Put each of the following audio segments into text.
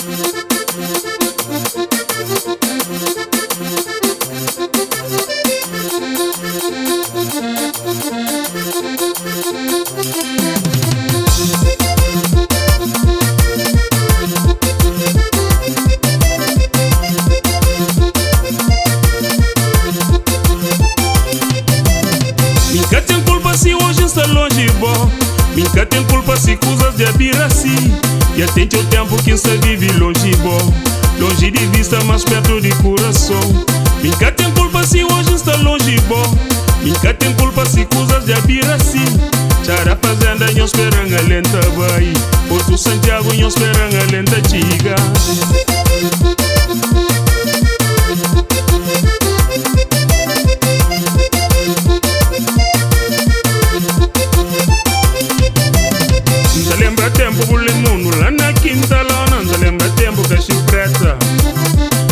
Minha tem culpa se hoje está longe, bom. Minha tem culpa se coisas de abiraci. E atente o tempo que se vive longe, bom. Longe de vista, mas perto de coração. Minha tem culpa se hoje está longe, bom. Minha tem culpa se coisas de abiraci. Chara fazenda, nós esperando a lenta, vai. Porto Santiago, nós esperando a lenta, chiga. Lembra tempo bule mundo lá na quinta lona. Não lembra tempo Cacho Preta.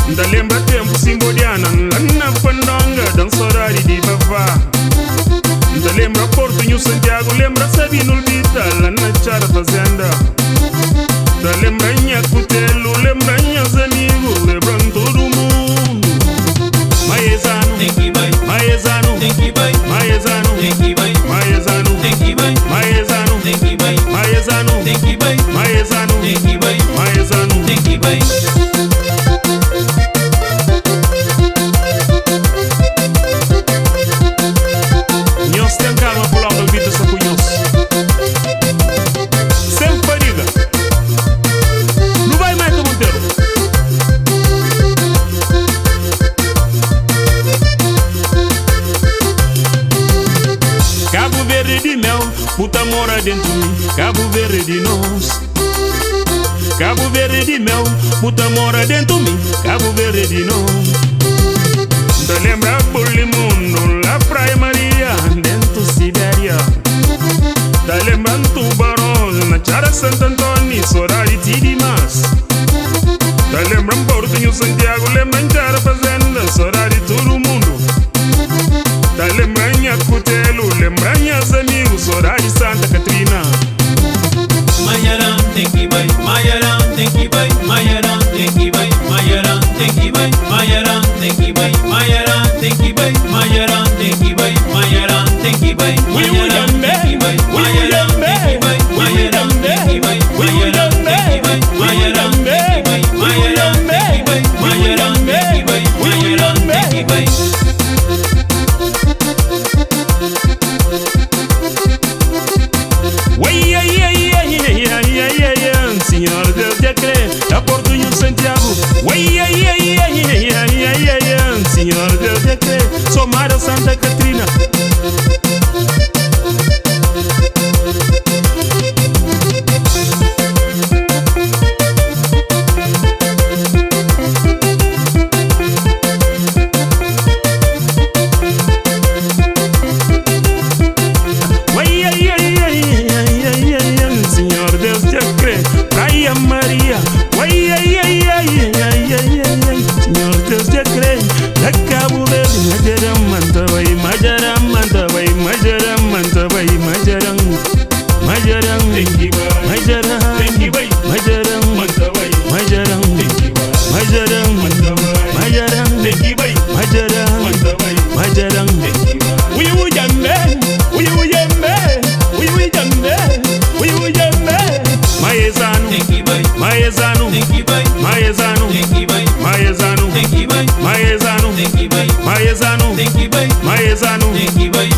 Não lembra tempo Simbodiana lá na Pandonga, dança horário de Vavá. Não lembra Porto New Santiago, lembra Sabino Lbita lá na Chara Fazenda. Não lembra Nha Cutelo, lembra Nha Zanigo, lembra todo mundo. Maezano, Maezano, Maezano, Maezano, Maezano, Maezano, Maezano. Nós tem calma por lá no vídeo só com nós. Sem fadiga. Não vai mais como inteiro. Cabo Verde de mel, puta mora dentro de mim. Cabo Verde de nós. Cabo Verde de mel, puta mora dentro de mim. Cabo Verde de nós. Te lembra Bulimundo, lá Praia Maria, dentro Sibéria. Te lembra Tubarão, na Chara Santo Antônio, Sorari Tidimas. Te lembra Porto New Santiago, lembra Chara Fazenda, Sorari todo mundo. Te lembra Nha Cutelo, lembra Nha Zanigo, Sorari Santa Catrina. Mayaran, tem que vai, Mayaran, tem que vai, Mayaran, tem que vai, Mayaran, tem que vai, Mayaran, tem que vai, Mayaran, tem que vai, Mayaran, tem que vai, Mayaran, tem que vai, Mayaran, tem que vai, Mayaran, tem que vai, Mayaran, tem que vai, Mayaran, tem que vai, Mayaran, tem que vai, Mayaran, tem que vai, Mayaran, tem que vai, Mayaran, tem que vai. Senhor Deus te crê, a Porto New Santiago. Senhor Deus te crê, Somara Santa Catrina. Senhor Deus te crê, Praia Maria. Senhor Deus te crê, da Cabo Verde, Majaramanta vai, Majaramanta vai, Majaramanta vai, Majaram, Majaram, Majaram, Majaram, Majaram, Majaram, Majaram, Majaram, Majaram. Uyu jambe, uyu jambe, uyu jambe, uyu jambe. Maezano, Maezano, Maezano, Maezano, Maezano, Maezano, Maezano, Maezano,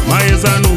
Maezano.